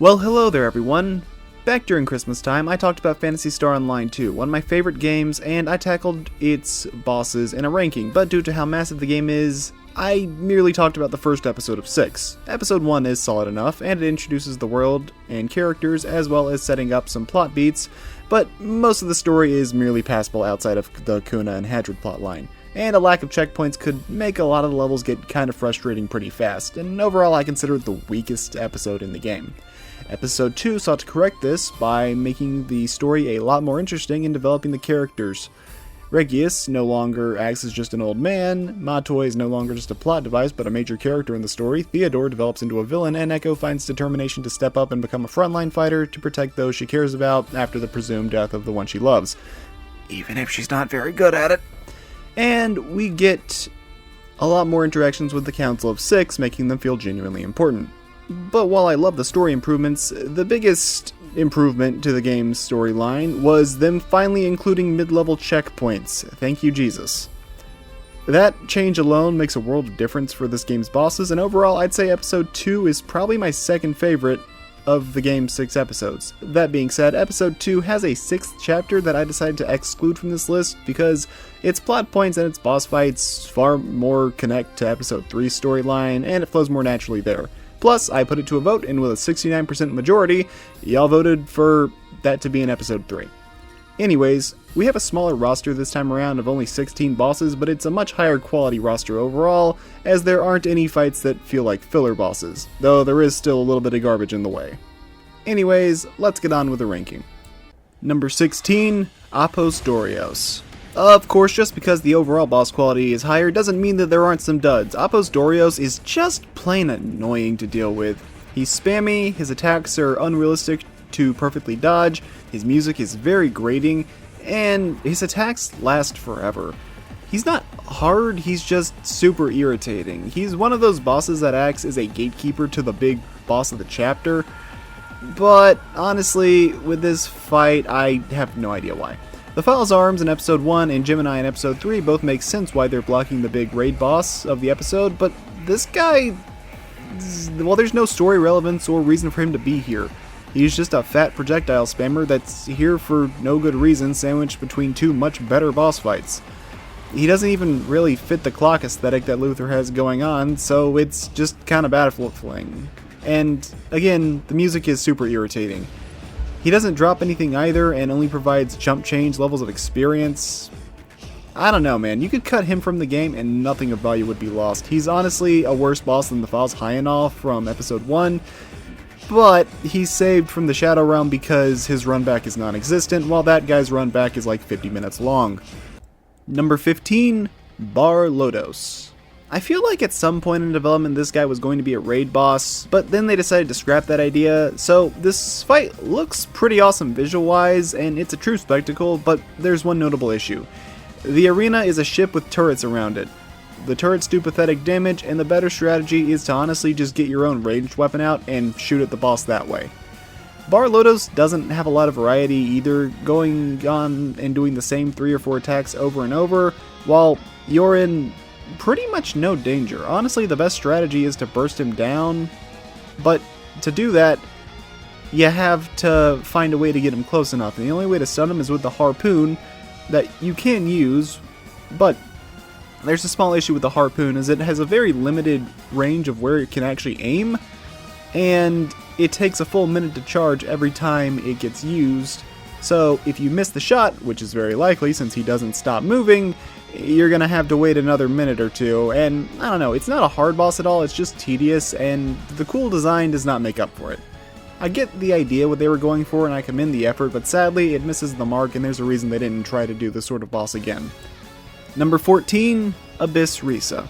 Well, hello there everyone. Back during Christmas time, I talked about Phantasy Star Online 2, one of my favorite games, and I tackled its bosses in a ranking, but due to how massive the game is, I merely talked about the first episode of 6. Episode 1 is solid enough, and it introduces the world and characters, as well as setting up some plot beats, but most of the story is merely passable outside of the Kuna and Hadrid plotline. And a lack of checkpoints could make a lot of the levels get kind of frustrating pretty fast, and overall I consider it the weakest episode in the game. Episode 2 sought to correct this by making the story a lot more interesting and developing the characters. Regius no longer acts as just an old man, Matoi is no longer just a plot device but a major character in the story, Theodore develops into a villain, and Echo finds determination to step up and become a frontline fighter to protect those she cares about after the presumed death of the one she loves. Even if she's not very good at it. And we get a lot more interactions with the Council of Six, making them feel genuinely important. But while I love the story improvements, the biggest improvement to the game's storyline was them finally including mid-level checkpoints. Thank you, Jesus. That change alone makes a world of difference for this game's bosses, and overall I'd say Episode 2 is probably my second favorite of the game's 6 episodes. That being said, Episode 2 has a 6th chapter that I decided to exclude from this list because its plot points and its boss fights far more connect to Episode 3's storyline, and it flows more naturally there. Plus, I put it to a vote, and with a 69% majority, y'all voted for that to be in Episode 3. Anyways, we have a smaller roster this time around of only 16 bosses, but it's a much higher quality roster overall, as there aren't any fights that feel like filler bosses, though there is still a little bit of garbage in the way. Anyways, let's get on with the ranking. Number 16, Apostorios. Of course, just because the overall boss quality is higher doesn't mean that there aren't some duds. Apostorios is just plain annoying to deal with. He's spammy, his attacks are unrealistic to perfectly dodge, his music is very grating, and his attacks last forever. He's not hard, he's just super irritating. He's one of those bosses that acts as a gatekeeper to the big boss of the chapter, but honestly, with this fight, I have no idea why. The File's Arms in Episode 1 and Gemini in Episode 3 both make sense why they're blocking the big raid boss of the episode, but this guy, well, there's no story relevance or reason for him to be here. He's just a fat projectile spammer that's here for no good reason, sandwiched between two much better boss fights. He doesn't even really fit the clock aesthetic that Luther has going on, so it's just kind of baffling. And again, the music is super irritating. He doesn't drop anything either, and only provides chump change levels of experience. I don't know, man. You could cut him from the game and nothing of value would be lost. He's honestly a worse boss than the File's Hyanol from Episode 1, but he's saved from the Shadow Realm because his runback is non-existent, while that guy's runback is like 50 minutes long. Number 15, Bar Lodos. I feel like at some point in development this guy was going to be a raid boss, but then they decided to scrap that idea, so this fight looks pretty awesome visual-wise, and it's a true spectacle, but there's one notable issue. The arena is a ship with turrets around it. The turrets do pathetic damage, and the better strategy is to honestly just get your own ranged weapon out and shoot at the boss that way. Bar Lodos doesn't have a lot of variety either, going on and doing the same 3 or 4 attacks over and over, while you're in pretty much no danger. Honestly, the best strategy is to burst him down, but to do that, you have to find a way to get him close enough, and the only way to stun him is with the harpoon that you can use, but there's a small issue with the harpoon, is it has a very limited range of where it can actually aim, and it takes a full minute to charge every time it gets used, so if you miss the shot, which is very likely since he doesn't stop moving, you're gonna have to wait another minute or two, and I don't know, it's not a hard boss at all, it's just tedious, and the cool design does not make up for it. I get the idea what they were going for, and I commend the effort, but sadly, it misses the mark, and there's a reason they didn't try to do this sort of boss again. Number 14, Abyss Risa.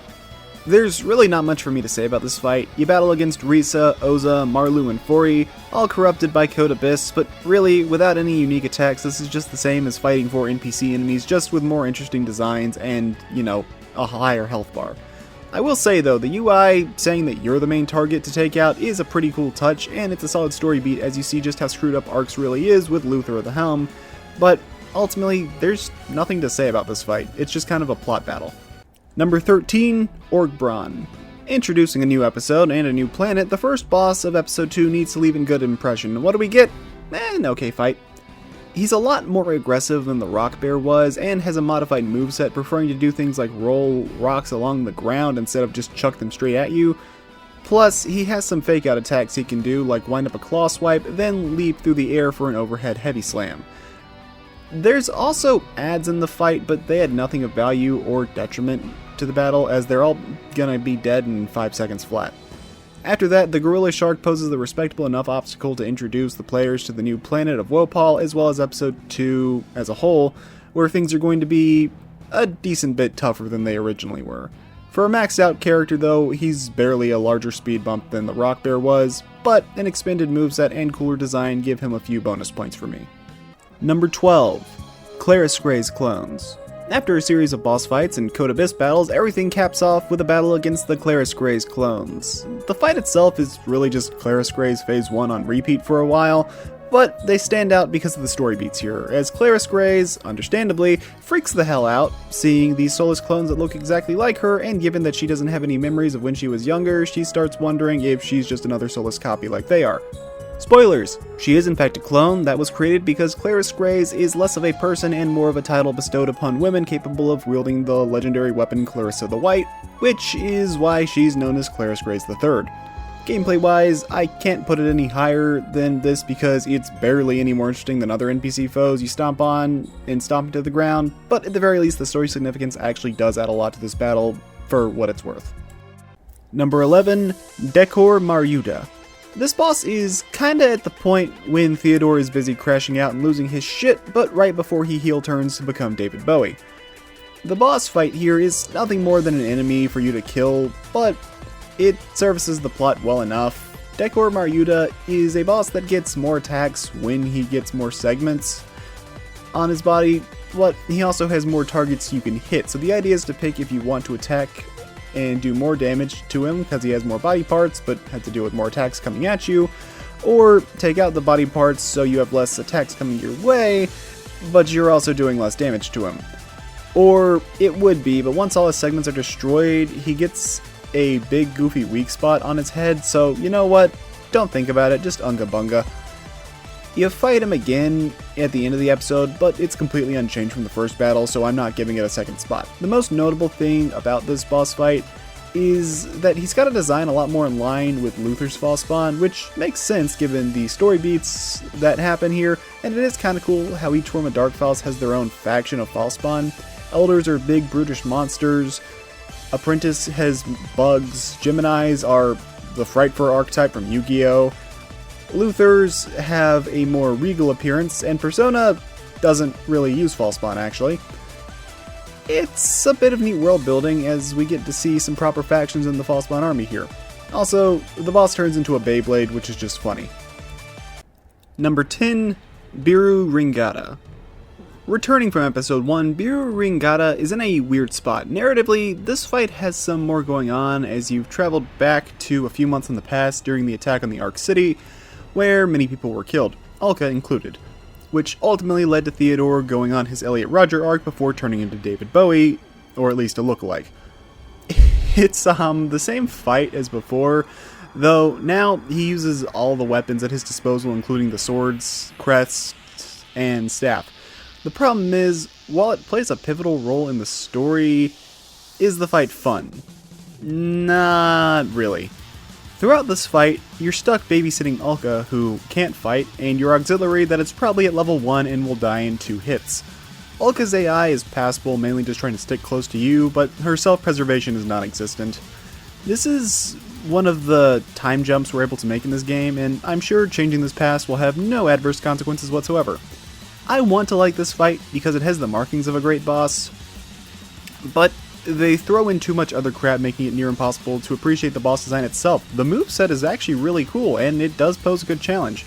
There's really not much for me to say about this fight. You battle against Risa, Oza, Marlu, and Fori, all corrupted by Code Abyss, but really, without any unique attacks, this is just the same as fighting 4 NPC enemies, just with more interesting designs and, you know, a higher health bar. I will say though, the UI saying that you're the main target to take out is a pretty cool touch, and it's a solid story beat as you see just how screwed up Arx really is with Luther at the helm, but ultimately, there's nothing to say about this fight, it's just kind of a plot battle. Number 13, Orgbron. Introducing a new episode and a new planet, the first boss of episode 2 needs to leave a good impression. What do we get? An okay fight. He's a lot more aggressive than the Rock Bear was, and has a modified moveset, preferring to do things like roll rocks along the ground instead of just chuck them straight at you. Plus, he has some fake out attacks he can do, like wind up a claw swipe, then leap through the air for an overhead heavy slam. There's also adds in the fight, but they had nothing of value or detriment to the battle, as they're all gonna be dead in 5 seconds flat. After that, the Gorilla Shark poses a respectable enough obstacle to introduce the players to the new planet of Wopal, as well as episode 2 as a whole, where things are going to be a decent bit tougher than they originally were. For a maxed out character though, he's barely a larger speed bump than the Rock Bear was, but an expanded moveset and cooler design give him a few bonus points for me. Number 12. Claris Gray's Clones. After a series of boss fights and Code Abyss battles, everything caps off with a battle against the Claris Gray's clones. The fight itself is really just Claris Gray's Phase 1 on repeat for a while, but they stand out because of the story beats here, as Claris Gray's, understandably, freaks the hell out, seeing these soulless clones that look exactly like her, and given that she doesn't have any memories of when she was younger, she starts wondering if she's just another soulless copy like they are. Spoilers! She is in fact a clone that was created because Claris Gray's is less of a person and more of a title bestowed upon women capable of wielding the legendary weapon Clarissa the White, which is why she's known as Claris Gray's III. Gameplay-wise, I can't put it any higher than this because it's barely any more interesting than other NPC foes you stomp on and stomp into the ground, but at the very least the story significance actually does add a lot to this battle for what it's worth. Number 11. Dekor Maryuda. This boss is kinda at the point when Theodore is busy crashing out and losing his shit, but right before he heel turns to become David Bowie. The boss fight here is nothing more than an enemy for you to kill, but it services the plot well enough. Dekor Maryuda is a boss that gets more attacks when he gets more segments on his body, but he also has more targets you can hit, so the idea is to pick if you want to attack and do more damage to him because he has more body parts but have to deal with more attacks coming at you, or take out the body parts so you have less attacks coming your way but you're also doing less damage to him. Or it would be, but once all his segments are destroyed, he gets a big goofy weak spot on his head, so you know what, don't think about it, just unga bunga. You fight him again at the end of the episode, but it's completely unchanged from the first battle, so I'm not giving it a second spot. The most notable thing about this boss fight is that he's got a design a lot more in line with Luther's fall spawn, which makes sense given the story beats that happen here, and it is kinda cool how each form of Dark Falls has their own faction of fall spawn. Elders are big brutish monsters, Apprentice has bugs, Geminis are the Frightfur archetype from Yu-Gi-Oh!, Luthers have a more regal appearance, and Persona doesn't really use fall spawn actually. It's a bit of neat world building as we get to see some proper factions in the fall spawn army here. Also, the boss turns into a Beyblade, which is just funny. Number 10. Biru Ringata. Returning from episode 1, Biru Ringata is in a weird spot. Narratively, this fight has some more going on as you've traveled back to a few months in the past during the attack on the Ark City, where many people were killed, Alka included, which ultimately led to Theodore going on his Elliot Rodger arc before turning into David Bowie, or at least a lookalike. It's the same fight as before, though now he uses all the weapons at his disposal, including the swords, crests, and staff. The problem is, while it plays a pivotal role in the story, is the fight fun? Not really. Throughout this fight, you're stuck babysitting Alka, who can't fight, and your auxiliary that is probably at level 1 and will die in 2 hits. Alka's AI is passable, mainly just trying to stick close to you, but her self-preservation is non-existent. This is one of the time jumps we're able to make in this game, and I'm sure changing this pass will have no adverse consequences whatsoever. I want to like this fight because it has the markings of a great boss, but they throw in too much other crap, making it near impossible to appreciate the boss design itself. The moveset is actually really cool, and it does pose a good challenge.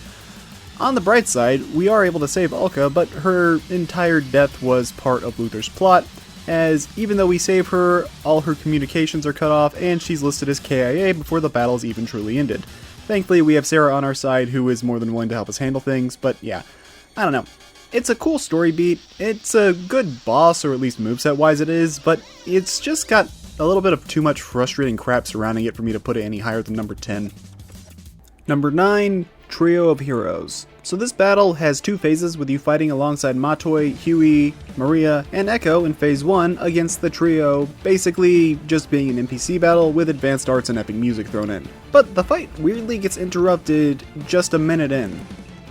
On the bright side, we are able to save Alka, but her entire death was part of Luther's plot, as even though we save her, all her communications are cut off, and she's listed as KIA before the battle's even truly ended. Thankfully, we have Sarah on our side, who is more than willing to help us handle things, but yeah, I don't know. It's a cool story beat, it's a good boss, or at least moveset-wise it is, but it's just got a little bit of too much frustrating crap surrounding it for me to put it any higher than number 10. Number 9, Trio of Heroes. So this battle has 2 phases, with you fighting alongside Matoi, Huey, Maria, and Echo in phase 1 against the trio, basically just being an NPC battle with advanced arts and epic music thrown in. But the fight weirdly gets interrupted just a minute in,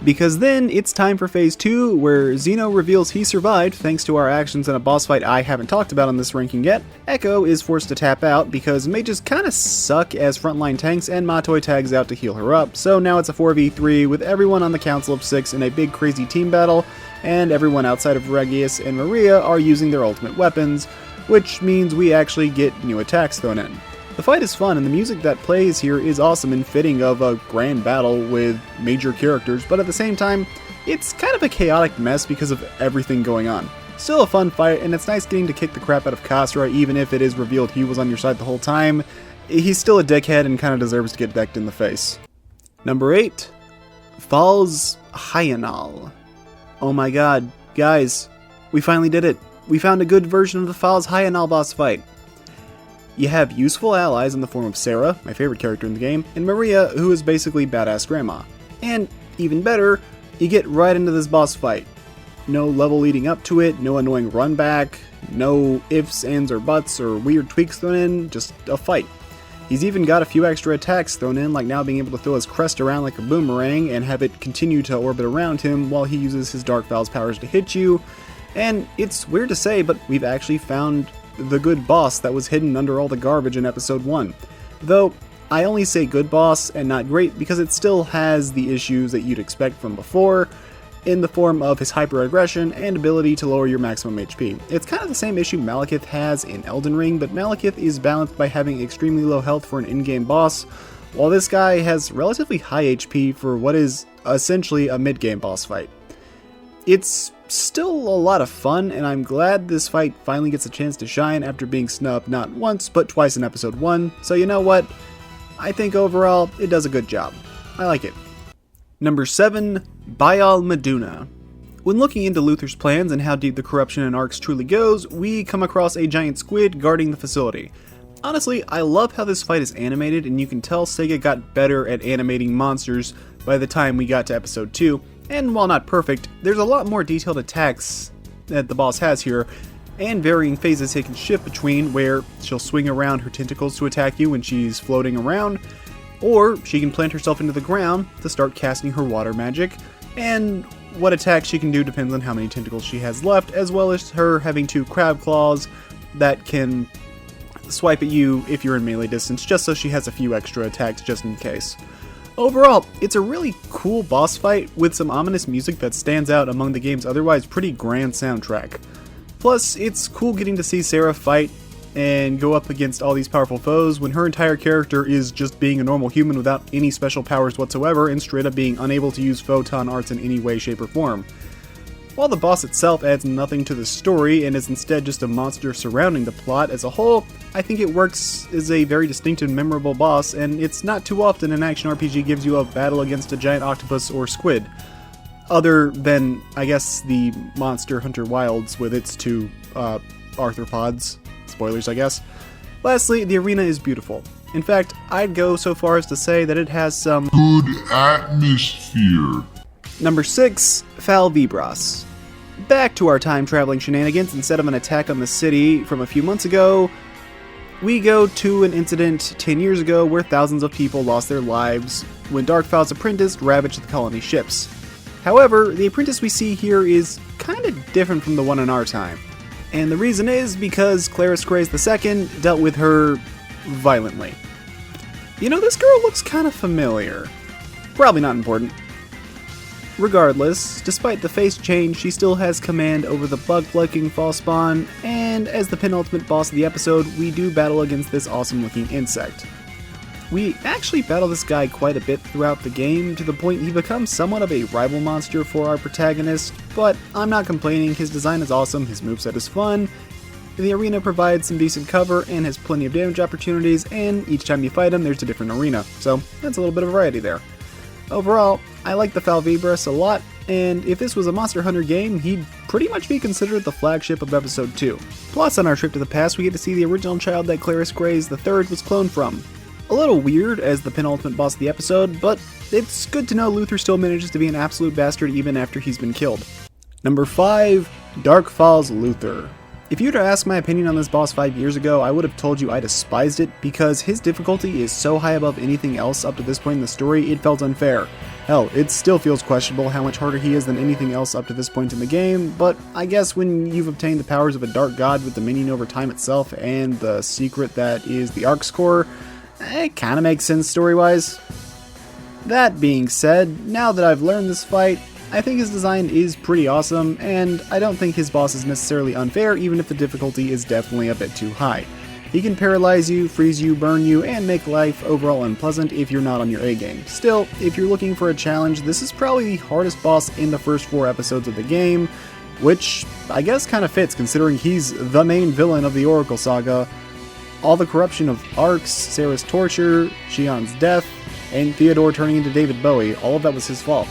because then it's time for phase 2, where Zeno reveals he survived thanks to our actions in a boss fight I haven't talked about on this ranking yet. Echo is forced to tap out because mages kinda suck as frontline tanks, and Matoi tags out to heal her up, so now it's a 4v3 with everyone on the Council of 6 in a big crazy team battle, and everyone outside of Regius and Maria are using their ultimate weapons, which means we actually get new attacks thrown in. The fight is fun, and the music that plays here is awesome and fitting of a grand battle with major characters, but at the same time, it's kind of a chaotic mess because of everything going on. Still a fun fight, and it's nice getting to kick the crap out of Khasra, even if it is revealed he was on your side the whole time. He's still a dickhead and kind of deserves to get decked in the face. Number 8, Falls Hyanal. Oh my god, guys, we finally did it. We found a good version of the Falls Hyanal boss fight. You have useful allies in the form of Sarah, my favorite character in the game, and Maria, who is basically badass grandma. And, even better, you get right into this boss fight. No level leading up to it, no annoying run back, no ifs, ands, or buts, or weird tweaks thrown in, just a fight. He's even got a few extra attacks thrown in, like now being able to throw his crest around like a boomerang and have it continue to orbit around him while he uses his Dark Val's powers to hit you. And it's weird to say, but we've actually found the good boss that was hidden under all the garbage in episode 1. Though, I only say good boss and not great because it still has the issues that you'd expect from before, in the form of his hyper-aggression and ability to lower your maximum HP. It's kind of the same issue Malekith has in Elden Ring, but Malekith is balanced by having extremely low health for an in-game boss, while this guy has relatively high HP for what is essentially a mid-game boss fight. It's still a lot of fun, and I'm glad this fight finally gets a chance to shine after being snubbed not once, but twice in episode 1, so you know what? I think overall, it does a good job. I like it. Number 7, Baal Meduna. When looking into Luther's plans and how deep the corruption in Arx truly goes, we come across a giant squid guarding the facility. Honestly, I love how this fight is animated, and you can tell Sega got better at animating monsters by the time we got to episode 2, and while not perfect, there's a lot more detailed attacks that the boss has here, and varying phases it can shift between, where she'll swing around her tentacles to attack you when she's floating around, or she can plant herself into the ground to start casting her water magic, and what attack she can do depends on how many tentacles she has left, as well as her having 2 crab claws that can swipe at you if you're in melee distance, just so she has a few extra attacks just in case. Overall, it's a really cool boss fight with some ominous music that stands out among the game's otherwise pretty grand soundtrack. Plus, it's cool getting to see Sarah fight and go up against all these powerful foes when her entire character is just being a normal human without any special powers whatsoever and straight up being unable to use photon arts in any way, shape, or form. While the boss itself adds nothing to the story and is instead just a monster surrounding the plot as a whole, I think it works as a very distinct and memorable boss, and it's not too often an action RPG gives you a battle against a giant octopus or squid. Other than, I guess, the Monster Hunter Wilds with its 2 arthropods. Spoilers, I guess. Lastly, the arena is beautiful. In fact, I'd go so far as to say that it has some good atmosphere. Number 6, Fal Vibras. Back to our time-traveling shenanigans. Instead of an attack on the city from a few months ago, we go to an incident 10 years ago where thousands of people lost their lives when Darkfal's apprentice ravaged the colony ships. However, the apprentice we see here is kinda different from the one in our time. And the reason is because Claris Craze II dealt with her violently. You know, this girl looks kinda familiar. Probably not important. Regardless, despite the face change, she still has command over the bug-looking fall spawn, and as the penultimate boss of the episode, we do battle against this awesome-looking insect. We actually battle this guy quite a bit throughout the game, to the point he becomes somewhat of a rival monster for our protagonist, but I'm not complaining. His design is awesome, his moveset is fun, the arena provides some decent cover and has plenty of damage opportunities, and each time you fight him there's a different arena, so that's a little bit of variety there. Overall, I like the Fal Vibras a lot, and if this was a Monster Hunter game, he'd pretty much be considered the flagship of Episode 2. Plus, on our trip to the past, we get to see the original child that Clarice Grays III was cloned from. A little weird as the penultimate boss of the episode, but it's good to know Luther still manages to be an absolute bastard even after he's been killed. Number 5, Dark Falls Luther. If you were to ask my opinion on this boss 5 years ago, I would have told you I despised it because his difficulty is so high above anything else up to this point in the story, it felt unfair. Hell, it still feels questionable how much harder he is than anything else up to this point in the game, but I guess when you've obtained the powers of a dark god with dominion over time itself and the secret that is the Ark's core, it kinda makes sense story-wise. That being said, now that I've learned this fight, I think his design is pretty awesome, and I don't think his boss is necessarily unfair even if the difficulty is definitely a bit too high. He can paralyze you, freeze you, burn you, and make life overall unpleasant if you're not on your A-game. Still, if you're looking for a challenge, this is probably the hardest boss in the first 4 episodes of the game, which I guess kinda fits considering he's the main villain of the Oracle Saga. All the corruption of Ark's, Sarah's torture, Shion's death, and Theodore turning into David Bowie, all of that was his fault.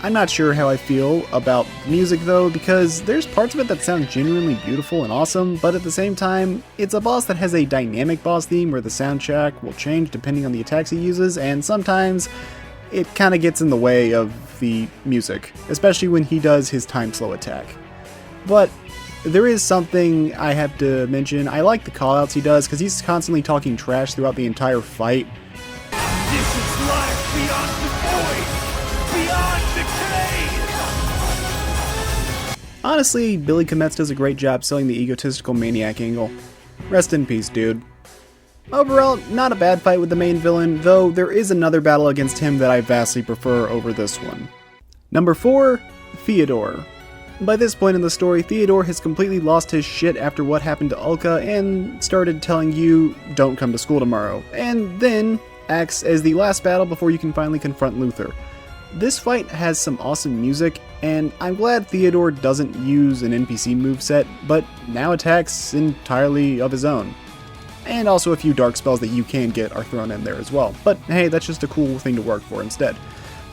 I'm not sure how I feel about music though, because there's parts of it that sound genuinely beautiful and awesome, but at the same time, it's a boss that has a dynamic boss theme where the soundtrack will change depending on the attacks he uses, and sometimes it kinda gets in the way of the music, especially when he does his time slow attack. But there is something I have to mention. I like the callouts he does, because he's constantly talking trash throughout the entire fight. This is life beyond the void, beyond decay! Honestly, Billy Kometz does a great job selling the egotistical maniac angle. Rest in peace, dude. Overall, not a bad fight with the main villain, though there is another battle against him that I vastly prefer over this one. Number 4, Theodore. By this point in the story, Theodore has completely lost his shit after what happened to Ulka and started telling you, don't come to school tomorrow, and then acts as the last battle before you can finally confront Luther. This fight has some awesome music, and I'm glad Theodore doesn't use an NPC moveset, but now attacks entirely of his own. And also a few dark spells that you can get are thrown in there as well, but hey, that's just a cool thing to work for instead.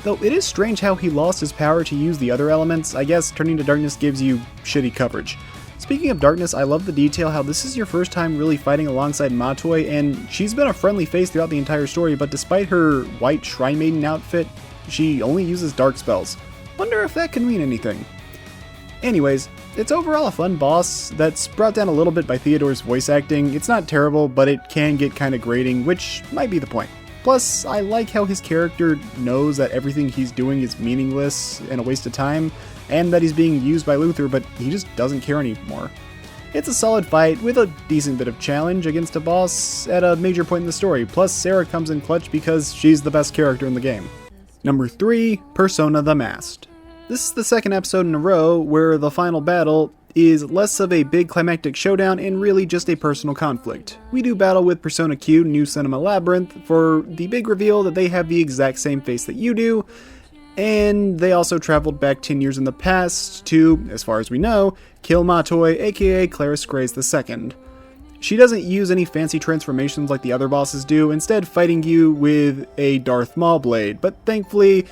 Though it is strange how he lost his power to use the other elements. I guess turning to darkness gives you shitty coverage. Speaking of darkness, I love the detail how this is your first time really fighting alongside Matoi, and she's been a friendly face throughout the entire story, but despite her white Shrine Maiden outfit, she only uses dark spells. Wonder if that can mean anything. Anyways, it's overall a fun boss that's brought down a little bit by Theodore's voice acting. It's not terrible, but it can get kinda grating, which might be the point. Plus, I like how his character knows that everything he's doing is meaningless and a waste of time, and that he's being used by Luther, but he just doesn't care anymore. It's a solid fight with a decent bit of challenge against a boss at a major point in the story, plus Sarah comes in clutch because she's the best character in the game. Number 3, Persona the Masked. This is the second episode in a row where the final battle is less of a big climactic showdown and really just a personal conflict. We do battle with Persona Q, New Cinema Labyrinth, for the big reveal that they have the exact same face that you do, and they also traveled back 10 years in the past to, as far as we know, kill Matoi, aka Clarice Grays II. She doesn't use any fancy transformations like the other bosses do, instead fighting you with a Darth Maul blade, but thankfully,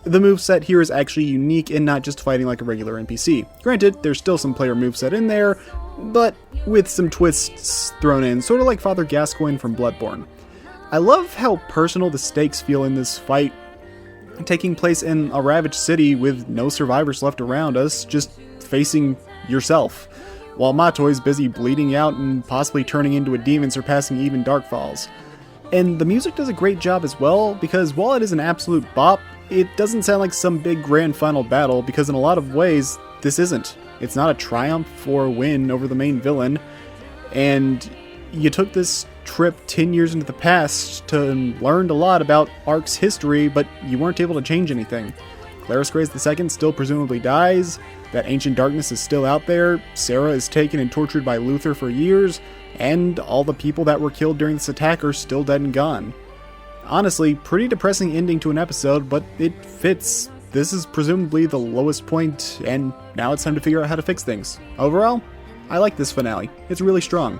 the moveset here is actually unique and not just fighting like a regular NPC. Granted, there's still some player moveset in there, but with some twists thrown in, sort of like Father Gascoigne from Bloodborne. I love how personal the stakes feel in this fight, taking place in a ravaged city with no survivors left around us, just facing yourself, while Matoi's busy bleeding out and possibly turning into a demon surpassing even Dark Falls. And the music does a great job as well, because while it is an absolute bop, it doesn't sound like some big grand final battle, because in a lot of ways, this isn't. It's not a triumph or a win over the main villain, and you took this trip 10 years into the past to learn a lot about Ark's history, but you weren't able to change anything. Clarice Grays II still presumably dies, that ancient darkness is still out there, Sarah is taken and tortured by Luther for years, and all the people that were killed during this attack are still dead and gone. Honestly, pretty depressing ending to an episode, but it fits. This is presumably the lowest point, and now it's time to figure out how to fix things. Overall, I like this finale. It's really strong.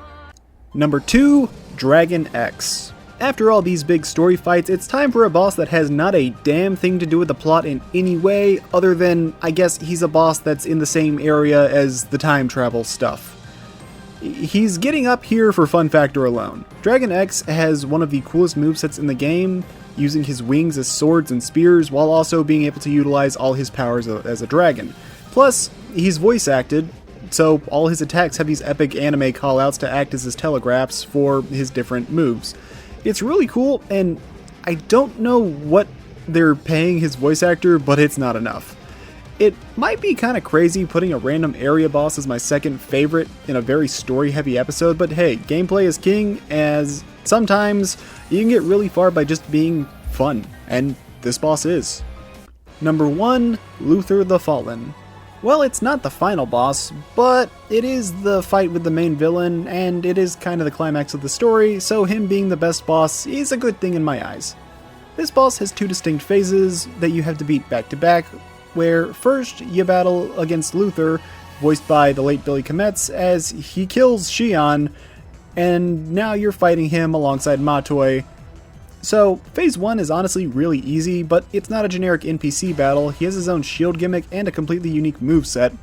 Number 2, Dragon X. After all these big story fights, it's time for a boss that has not a damn thing to do with the plot in any way, other than, I guess, he's a boss that's in the same area as the time travel stuff. He's getting up here for fun factor alone. Dragon X has one of the coolest movesets in the game, using his wings as swords and spears, while also being able to utilize all his powers as a dragon. Plus, he's voice acted, so all his attacks have these epic anime callouts to act as his telegraphs for his different moves. It's really cool, and I don't know what they're paying his voice actor, but it's not enough. It might be kind of crazy putting a random area boss as my second favorite in a very story-heavy episode, but hey, gameplay is king, as sometimes you can get really far by just being fun, and this boss is. Number 1, Luther the Fallen. Well, it's not the final boss, but it is the fight with the main villain, and it is kind of the climax of the story, so him being the best boss is a good thing in my eyes. This boss has 2 distinct phases that you have to beat back to back, where first you battle against Luther, voiced by the late Billy Kometz, as he kills Xion, and now you're fighting him alongside Matoi. So, phase 1 is honestly really easy, but it's not a generic NPC battle. He has his own shield gimmick and a completely unique moveset.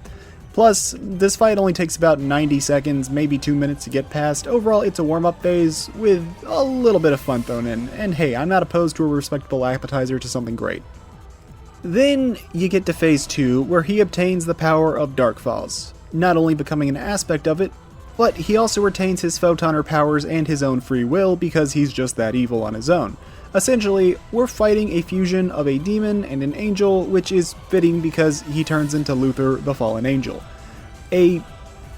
Plus, this fight only takes about 90 seconds, maybe 2 minutes to get past. Overall, it's a warm-up phase with a little bit of fun thrown in, and hey, I'm not opposed to a respectable appetizer to something great. Then you get to phase 2, where he obtains the power of Dark Falls, not only becoming an aspect of it, but he also retains his photoner powers and his own free will because he's just that evil on his own. Essentially, we're fighting a fusion of a demon and an angel, which is fitting because he turns into Luther the Fallen Angel. A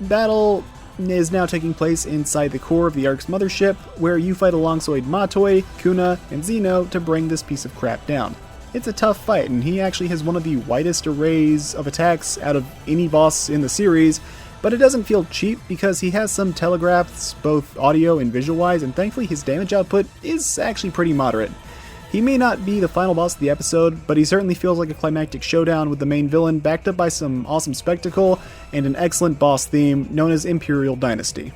battle is now taking place inside the core of the Ark's mothership, where you fight alongside Matoi, Kuna, and Zeno to bring this piece of crap down. It's a tough fight, and he actually has one of the widest arrays of attacks out of any boss in the series, but it doesn't feel cheap because he has some telegraphs, both audio and visual-wise, and thankfully his damage output is actually pretty moderate. He may not be the final boss of the episode, but he certainly feels like a climactic showdown with the main villain, backed up by some awesome spectacle and an excellent boss theme known as Imperial Dynasty.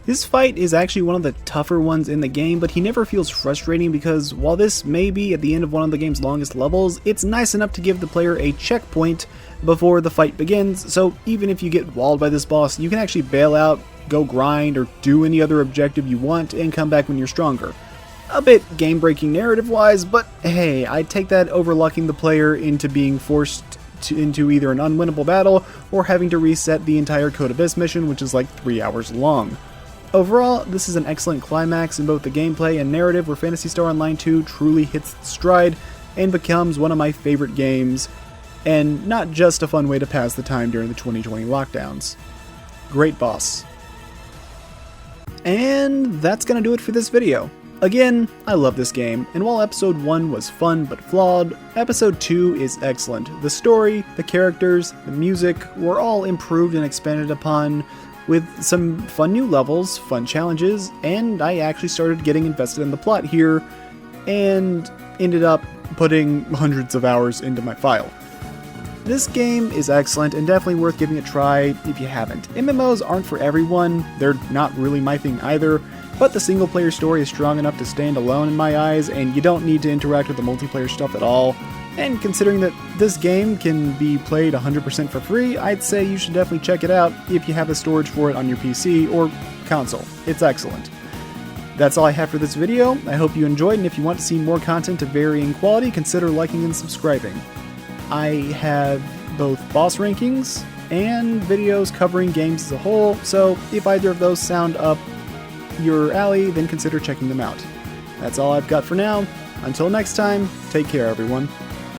This fight is actually one of the tougher ones in the game, but he never feels frustrating because while this may be at the end of one of the game's longest levels, it's nice enough to give the player a checkpoint before the fight begins, so even if you get walled by this boss, you can actually bail out, go grind, or do any other objective you want, and come back when you're stronger. A bit game-breaking narrative-wise, but hey, I'd take that over lucking the player into being forced into either an unwinnable battle, or having to reset the entire Code Abyss mission, which is like 3 hours long. Overall, this is an excellent climax in both the gameplay and narrative where Phantasy Star Online 2 truly hits its stride and becomes one of my favorite games, and not just a fun way to pass the time during the 2020 lockdowns. Great boss. And that's gonna do it for this video. Again, I love this game, and while Episode 1 was fun but flawed, Episode 2 is excellent. The story, the characters, the music were all improved and expanded upon, with some fun new levels, fun challenges, and I actually started getting invested in the plot here, and ended up putting hundreds of hours into my file. This game is excellent and definitely worth giving a try if you haven't. MMOs aren't for everyone, they're not really my thing either, but the single player story is strong enough to stand alone in my eyes, and you don't need to interact with the multiplayer stuff at all. And considering that this game can be played 100% for free, I'd say you should definitely check it out if you have the storage for it on your PC or console. It's excellent. That's all I have for this video. I hope you enjoyed, and if you want to see more content of varying quality, consider liking and subscribing. I have both boss rankings and videos covering games as a whole, so if either of those sound up your alley, then consider checking them out. That's all I've got for now. Until next time, take care, everyone.